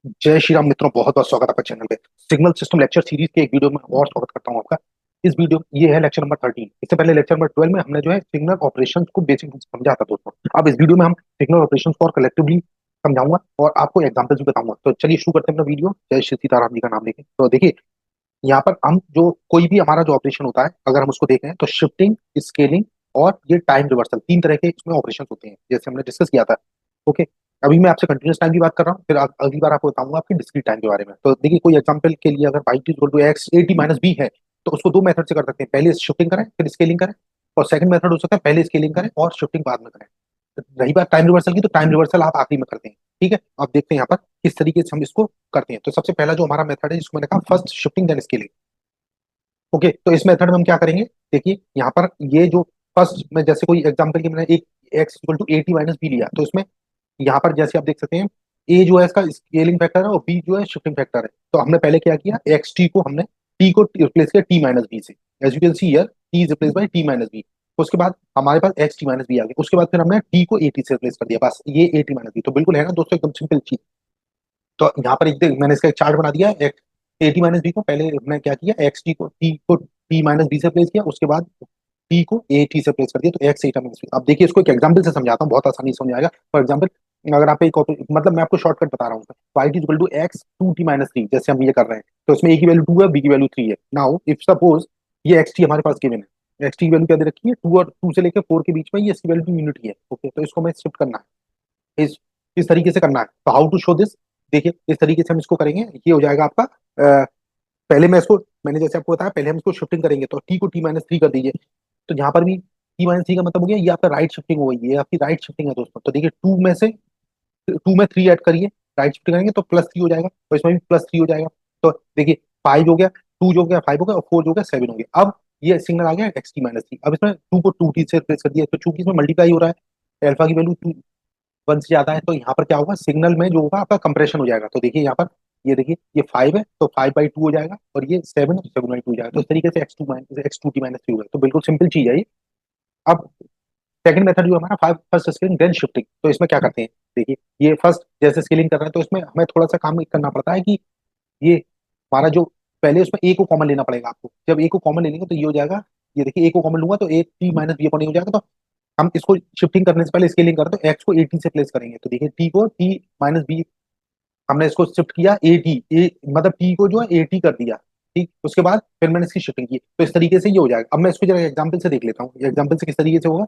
जय श्री राम मित्रों, बहुत बहुत स्वागत है आपका चैनल पे। सिग्नल सिस्टम लेक्चर सीरीज के एक वीडियो में और स्वागत करता हूं आपका। इस वीडियो ये है लेक्चर नंबर 13। इससे पहले लेक्चर नंबर 12 में हमने जो है सिग्नल ऑपरेशंस को बेसिक समझा था दोस्तों। अब इस वीडियो में हम सिग्नल ऑपरेशंस को और कलेक्टिवली समझाऊंगा और आपको एग्जाम्पल्स भी बताऊंगा। तो चलिए शुरू करते हैं अपना वीडियो। जय श्री सीताराम जी का नाम लेके। तो देखिए, यहाँ पर हम जो कोई भी हमारा जो ऑपरेशन होता है, अगर हम उसको देखें तो शिफ्टिंग, स्केलिंग और ये टाइम रिवर्सल, तीन तरह के इसमें ऑपरेशन होते हैं जैसे हमने डिस्कस किया था। ओके, अभी मैं आपसे कंटिन्यूस टाइम की बात कर रहा हूँ, फिर अगली बार आपको बताऊंगा आपकी डिस्क्रीट टाइम के बारे में। तो देखिए, कोई एग्जांपल के लिए अगर y equal to X A T minus B है, तो उसको दो मेथड से कर सकते हैं। पहले शिफ्टिंग करें फिर स्केलिंग करें, और सेकंड मेथड हो सकता है पहले स्केलिंग करें और शिफ्टिंग बाद में करें। रही बात टाइम रिवर्सल की, तो टाइम रिवर्सल आप आखिरी में करते हैं। ठीक है, आप देखते हैं यहाँ पर किस तरीके से हम इसको करते हैं। तो सबसे पहला जो हमारा मेथड है, जिसको मैंने कहा first shifting then scaling. Okay, तो इस मेथड में हम क्या करेंगे, देखिए यहाँ पर ये जो फर्स्ट में, जैसे कोई एग्जांपल की मैंने एक X equal to A T minus B लिया, तो इसमें यहाँ पर जैसे आप देख सकते हैं, ए जो है इसका स्केलिंग फैक्टर है और बी जो है शिफ्टिंग फैक्टर है। तो हमने पहले क्या किया, एक्स टी को हमने टी को रिप्लेस किया टी माइनस बी से। As you can see here, T is replace by T minus B. उसके बाद हमारे पास एक्स टी माइनस बी आ गया। उसके बाद फिर हमने टी को ए टी से रिप्लेस कर दिया, बस ये ए टी माइनस बी। तो बिल्कुल है ना दोस्तों, एकदम सिंपल चीज। तो यहाँ पर मैंने इसका एक चार्ट बना दिया। ए टी माइनस बी को पहले हमने क्या किया, एक्स टी को टी माइनस बी से प्लेस किया, उसके बाद टी को ए टी से प्लेस कर दिया, तो एक्स एटा माइनस बी। अब देखिए, इसको एक एग्जांपल से समझाता हूँ, बहुत आसानी से समझ आएगा। फॉर एग्जांपल, अगर आप एक मतलब मैं आपको शॉर्टकट बता रहा हूँ, Y T equal to X two T minus three, जैसे हम ये कर रहे हैं, तो इसमें ए की वैल्यू टू है, बी की वैल्यू थ्री है। नाउ इफ सपोज ये एक्स टी हमारे पास गिवन है, एक्स टी की वैल्यू क्या दे रखी है, टू, और टू से लेकर फोर के बीच में, ये इसकी वैल्यू टू यूनिट ही है। ओके, तो इसको हमें शिफ्ट करना है, इस तरीके से करना है। तो हाउ टू शो दिस, देखिए इस तरीके से हम इसको करेंगे। ये हो जाएगा आपका पहले मैं इसको, मैंने जैसे आपको बताया, पहले हम इसको शिफ्टिंग करेंगे, तो टी को टी माइनस थ्री कर दीजिए। तो यहाँ पर भी टी माइनस थ्री का मतलब हो गया, ये आपका राइट शिफ्टिंग हो गई, ये आपकी राइट शिफ्टिंग है दोस्तों। तो देखिए, टू में थ्री ऐड करिए, राइट शिफ्टिंग करेंगे तो प्लस थ्री हो जाएगा, तो इसमें भी प्लस थ्री हो जाएगा। तो देखिए, फाइव हो गया, टू जो हो गया फाइव हो गया, और फोर जो हो गया सेवन हो गया। अब ये सिग्नल आ गया एक्स टी माइनस थ्री। अब इसमें टू को टू टी से रिप्लेस कर दिया, तो चूंकि इसमें मल्टीप्लाई हो रहा है, अल्फा की वैल्यू टू वन से ज्यादा है, तो यहाँ पर क्या होगा, सिग्नल में जो होगा आपका कंप्रेशन हो जाएगा। तो देखिए यहाँ पर, ये देखिए ये फाइव है तो फाइव बाई टू हो जाएगा, और ये सेवन है तो सेवन बाई टू हो जाएगा। तो इस तरीके से X two T minus three हो गया। तो बिल्कुल सिंपल चीज है ये। अब सेकंड मेथड जो हमारा five first scaling then shifting, तो इसमें क्या करते हैं, देखिए ये फर्स्ट जैसे स्केलिंग कर रहे हैं, तो इसमें हमें थोड़ा सा काम करना पड़ता है कि ये हमारा जो, पहले उसमें ए को कॉमन लेना पड़ेगा आपको। जब ए को कॉमन ले लेंगे तो ये हो जाएगा, ये देखिए ए को कॉमन लूंगा तो A T minus B upon A हो जाएगा। तो हम इसको शिफ्टिंग करने से पहले स्केलिंग करते तो एक्स को ए टी से प्लेस करेंगे, तो देखिए टी को टी माइनस बी, हमने इसको शिफ्ट किया ए टी, ए मतलब टी को जो है ए टी कर दिया। ठीक, उसके बाद फिर मैंने इसकी शिफ्टिंग की, तो इस तरीके से ये हो जाएगा। अब मैं इसको जरा एग्जांपल से देख लेता हूँ, ये एग्जांपल से किस तरीके से होगा।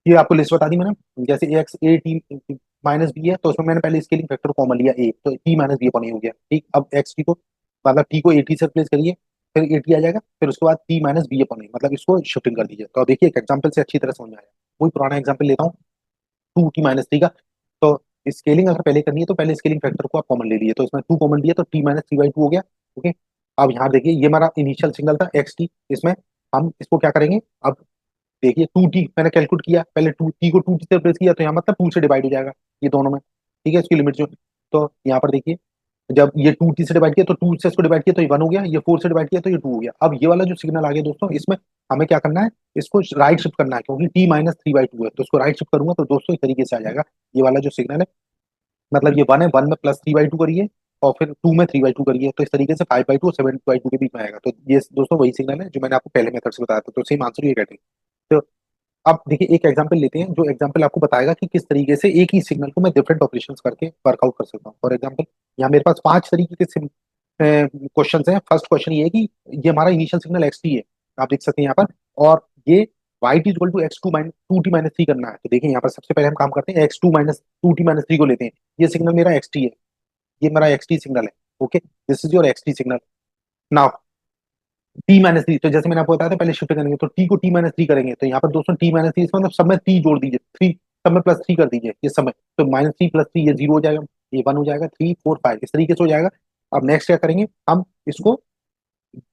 ये आपको लिस्ट बता दी मैंने, जैसे X A T minus B है, तो उसमें मैंने पहले स्केलिंग फैक्टर कॉमन लिया ए, तो T minus B upon A हो गया। ठीक, अब एक्स टी को, मतलब टी को ए टी से रिप्लेस करिए, फिर ए टी आ जाएगा, फिर उसके बाद टी माइनस बी अपॉन ए, मतलब इसको शिफ्टिंग कर दीजिए। तो अब देखिए एक एग्जांपल से अच्छी तरह समझ में आया। वही पुराना एग्जांपल लेता हूँ, टू टी माइनस थ्री का। तो स्केलिंग अगर पहले करनी है तो पहले स्केलिंग फैक्टर को आप कॉमन ले लिए, तो इसमें टू कॉमन लिया तो T minus three by two हो गया। ओके, अब यहाँ देखिए, ये हमारा इनिशियल सिग्नल था एक्स टी, इसमें हम इसको क्या करेंगे, अब देखिए टू टी मैंने कैलकुलेट किया, पहले टू टी को टू टी से रिप्लेस किया, तो यहाँ मतलब टू से डिवाइड हो जाएगा ये दोनों में। ठीक है, इसकी लिमिट जो, तो यहाँ पर देखिए, जब ये टू टी से डिवाइड किया तो टू से इसको डिवाइड किया तो ये वन हो गया, ये फोर से डिवाइड किया तो ये टू हो गया। अब ये वाला जो सिग्नल आ गया दोस्तों, इसमें हमें क्या करना है, इसको राइट शिफ्ट करना है, क्योंकि T minus three by two है, तो इसको राइट शिफ्ट करूंगा तो दोस्तों इस तरीके से आ जाएगा। ये वाला जो सिग्नल है, मतलब ये वन है, वन में प्लस थ्री बाई टू करिए, और फिर टू में थ्री बाई टू करिए, तो इस तरीके से फाइव बाई टू और सेवन बाई टू के बीच में आएगा। तो ये दोस्तों वही सिग्नल है जो मैंने आपको पहले मेथड से बताया था, तो सेम आंसर ये कहते हैं। तो अब देखिए एक एग्जांपल लेते हैं, जो एग्जांपल आपको बताएगा कि किस तरीके से एक ही सिग्नल को मैं डिफरेंट ऑपरेशंस करके वर्कआउट कर सकता हूँ। फॉर एग्जांपल, यहाँ मेरे पास पांच तरीके के क्वेश्चन हैं। फर्स्ट क्वेश्चन ये है कि ये हमारा इनिशियल सिग्नल एक्स टी है, आप देख सकते हैं यहाँ पर, और ये Y T equal to X two minus two T minus three करना है। तो देखिए यहाँ पर सबसे पहले हम काम करते हैं, X two minus two T minus three को लेते हैं। ये सिग्नल मेरा एक्स टी है, ये मेरा एक्स टी सिग्नल है। Okay, this is your x T signal. Now T minus three, तो जैसे मैंने आपको बताया था पहले शिफ्ट करेंगे, तो टी को टी माइनस थ्री करेंगे, तो यहाँ पर दोस्तों टी माइनस थ्री, इसमें मतलब सब में थ्री जोड़ दीजिए, थ्री सब में प्लस थ्री कर दीजिए ये समय, तो माइनस थ्री प्लस थ्री ये जीरो हो जाएगा, ये वन हो जाएगा, थ्री फोर फाइव इस तरीके से हो जाएगा। अब नेक्स्ट क्या करेंगे हम, इसको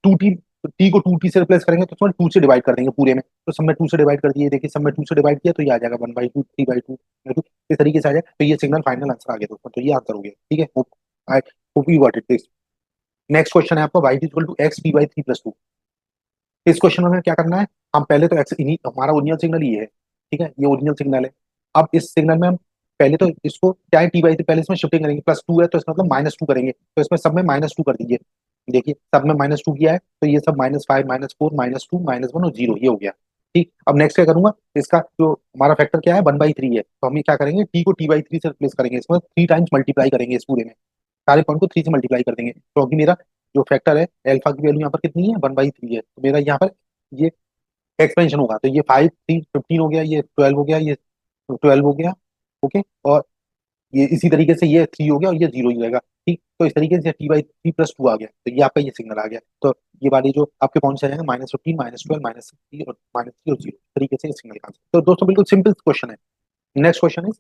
टू टी, टी को टू टी से रिप्लेस करेंगे, तो उसमें टू से डिवाइड कर देंगे पूरे में, तो सब में टू से डिवाइड कर दिए, देखिए सब में टू से डिवाइड किया तो ये आ जाएगा one by two, three by two, इस तरीके से आ जाएगा। तो ये सिग्नल फाइनल आंसर आ गया दोस्तों, तो ये आंसर हो गया। ठीक है, hope I hope you got it. Next question है आपका, Y equal to X T by three plus two. इस क्वेश्चन में हमें क्या करना है, हम पहले तो एक्स हमारा ओरिजिनल सिग्नल ये है। ठीक है, ये ओरिजिनल सिग्नल है। अब इस सिग्नल में हम पहले तो इसको क्या है T/3, पहले इसमें शिफ्टिंग करेंगे, +2 है तो इसका मतलब -2 करेंगे, तो इसमें सब में -2 कर दीजिए। देखिए सब में -2 किया है तो ये सब -5 -4 -2 -1 और 0 ये हो गया। ठीक, अब नेक्स्ट क्या करूंगा, इसका जो हमारा फैक्टर क्या है 1/3 है, तो हम ये क्या करेंगे टी को T/3 से रिप्लेस करेंगे, इसमें 3 टाइम्स मल्टीप्लाई करेंगे इस पूरे में, सारे पॉइंट को 3 से मल्टीप्लाई कर देंगे, क्योंकि मेरा जो फैक्टर है अल्फा की वैल्यू यहाँ पर कितनी है 1/3 है, तो मेरा यहाँ पर ये एक्सपेंशन होगा, तो ये 5 3 15 हो गया, ये 12 हो गया, ये 12 हो गया। ओके, और ये इसी तरीके से ये 3 हो गया और ये 0 ही रहेगा। ठीक, तो इस तरीके से T/3 + 2 आ गया, तो ये आपका ये सिग्नल आ गया, तो ये वाली जो आपके पॉइंट्स आ जाएंगे -15 -12 -3 और -3 और 0, तरीके से सिग्नल का। तो दोस्तों बिल्कुल सिंपल क्वेश्चन है। Next question is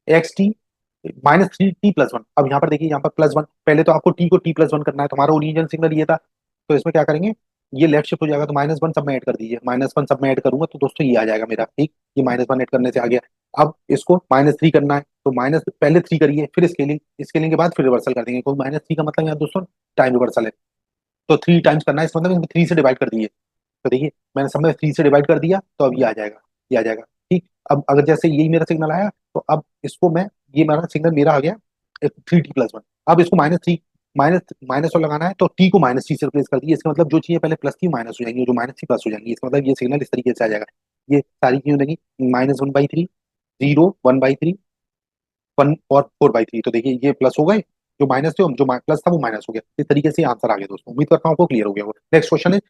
XT -3T+1। अब यहाँ पर देखिए, यहाँ पर +1, पहले तो आपको टी को T+1 करना है, तो हमारा ओरिजिनल सिग्नल ये था, तो इसमें क्या करेंगे, ये लेफ्ट शिफ्ट हो जाएगा, तो -1 सब में ऐड कर दीजिए, -1 सब में ऐड करूंगा तो दोस्तों ये आ जाएगा मेरा। ठीक, ये -1 ऐड करने से आ गया। अब इसको -3 करना है, तो माइनस पहले 3 करिए, फिर स्केलिंग, स्केलिंग के बाद फिर रिवर्सल कर देंगे, तो -3 का मतलब यहाँ दोस्तों टाइम रिवर्सल है, तो 3 टाइम्स करना है, इस मतलब 3 से डिवाइड कर दिए, तो देखिए मैंने सब में 3 से डिवाइड कर दिया, तो अब ये आ जाएगा, ये आ जाएगा। ठीक, अब अगर जैसे यही मेरा सिग्नल आया, तो अब इसको मैं, ये मेरा सिग्नल मेरा आ गया 3T+1। अब इसको -3 माइनस माइनस और लगाना है, तो टी को -3 से रिप्लेस कर दिए, इसका मतलब जो चीजें पहले प्लस थी माइनस हो जाएंगी, जो माइनस थी प्लस हो जाएंगी, इसका मतलब ये सिग्नल इस तरीके से आ जाएगा। ये सारी चीजें लगी -1/3, 0, 1/3, 1 और 4/3, तो देखिए ये प्लस हो गए, जो माइनस थे, जो प्लस था वो माइनस हो गया, इस तरीके से आंसर आ गया दोस्तों। उम्मीद करता हूँ आपको क्लियर हो गया वो। नेक्स्ट क्वेश्चन है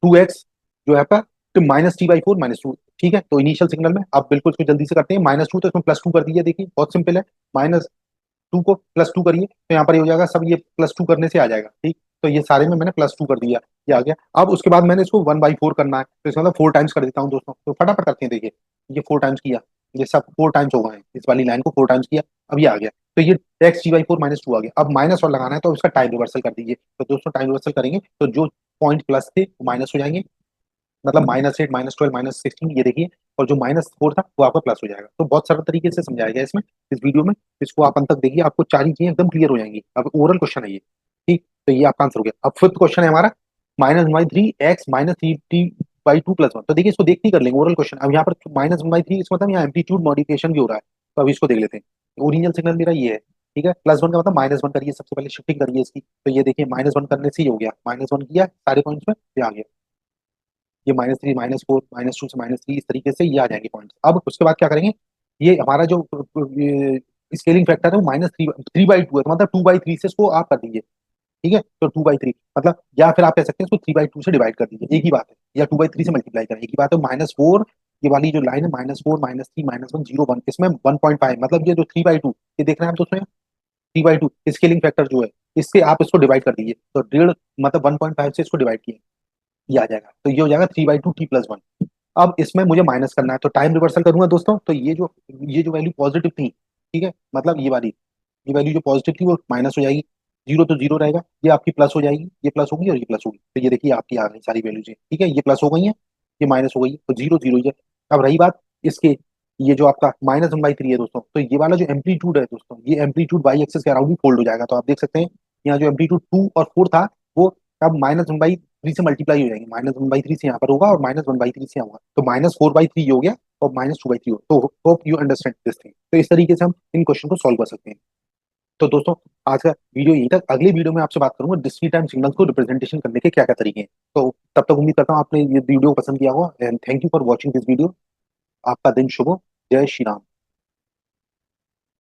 2x जो है आपका, तो -T/4 -2। ठीक है, तो इनिशियल सिग्नल में आप बिल्कुल इसको जल्दी से करते हैं, -2 तो इसमें +2 कर दीजिए, देखिए बहुत सिंपल है, -2 को +2 करिए, तो यहाँ पर ये हो जाएगा, सब ये +2 करने से आ जाएगा। ठीक, तो ये सारे में मैंने +2 कर दिया, ये आ गया। अब उसके बाद मैंने इसको 1/4 करना है, तो इसका मतलब 4 टाइम्स कर देता हूँ दोस्तों, तो फटाफट करते हैं, देखिए ये 4 टाइम्स किया, ये सब 4 टाइम्स हो गए हैं, इस वाली लाइन को 4 टाइम्स किया, अब ये आ गया, तो ये XT/4 -2 आ गया। अब माइनस और लगाना है, तो उसका टाइम रिवर्सल कर दीजिए, तो दोस्तों टाइम रिवर्सल करेंगे तो जो पॉइंट प्लस थे वो माइनस हो जाएंगे, मतलब -8 -12 -16, ये देखिए, और जो -4 था वो आपका प्लस हो जाएगा। तो बहुत सरल तरीके से समझाया गया इसमें, इस वीडियो में, इसको आप अंत तक देखिए, आपको सारी चीजें एकदम क्लियर हो जाएंगी। अब ओरल क्वेश्चन है ये। ठीक, तो ये आपका आंसर हो गया। अब फिफ्थ क्वेश्चन है हमारा -1/3 x -3T/2+1। तो देखिए इसको देखते ही कर लेंगे, ओरल क्वेश्चन। अब यहाँ पर -1/3, इसका मतलब यहाँ एम्पलीट्यूड मॉडिफिकेशन भी हो रहा है, तो अभी इसको देख लेते हैं। ओरिजिनल सिग्नल मेरा ये है, ठीक है, +1 का मतलब -1 करिए, सबसे पहले शिफ्टिंग करिए इसकी, तो ये देखिए -1 करने से ही हो गया, -1 किया सारे पॉइंट्स में, ये आ गया, ये -3 -4 -2 से -3, इस तरीके से ये आ जाएंगे पॉइंट्स। अब उसके बाद क्या करेंगे, ये हमारा जो स्केलिंग फैक्टर है वो -3/2 है, तो मतलब 2/3 से इसको आप कर दीजिए। ठीक है, तो 2/3 मतलब, या फिर आप कह सकते हैं इसको 3/2 से डिवाइड कर दीजिए, एक ही बात है, या 2/3 से मल्टीप्लाई करें, एक ही बात है। -4, ये वाली जो लाइन है -4 -3 -1 0 1, इसमें 1.5, मतलब ये जो 3/2, ये देख रहे हैं आप दोस्तों, 3/2 स्केलिंग फैक्टर जो है, इससे आप इसको डिवाइड कर दीजिए, तो 1.5 मतलब 1.5 से इसको डिवाइड किए, ये आ जाएगा, तो ये हो जाएगा 3/2T+1। अब इसमें मुझे माइनस करना है, तो टाइम रिवर्सल करूंगा दोस्तों, तो ये जो वैल्यू पॉजिटिव थी, ठीक है, मतलब ये वैल्यू जो पॉजिटिव थी वो माइनस हो जाएगी, 0 तो 0 रहेगा, ये आपकी प्लस हो जाएगी, ये प्लस होगी और ये प्लस होगी, तो ये देखिए आपकी आ गई सारी वैल्यूज, ठीक है, ये प्लस हो गई है, ये माइनस हो गई है, तो 0 0 ही है। अब रही बात इसके, ये जो आपका -1/3 है दोस्तों, तो ये वाला जो एम्पलीट्यूड है दोस्तों, ये एम्पलीट्यूड वाई एक्सिस के अराउंड भी फोल्ड हो जाएगा, तो आप देख सकते हैं यहाँ जो एम्पलीट्यूड 2 और 4 था, वो अब -1/3 से मल्टीप्लाई हो जाएंगे, -1/3 से यहाँ पर होगा और -1/3 से यहाँ होगा, तो -4/3 हो गया और -2/3 हो, तो hope you understand this thing. तो इस तरीके से हम इन क्वेश्चन को सॉल्व कर सकते हैं। तो दोस्तों आज का वीडियो यहीं तक, अगले वीडियो में आपसे बात करूंगा डिस्क्रीट टाइम सिग्नल्स को रिप्रेजेंटेशन करने के क्या क्या तरीके हैं। तो तब तक उम्मीद करता हूँ आपने ये वीडियो पसंद किया होगा, and thank you for watching this video. आपका दिन शुभ हो। जय श्री राम।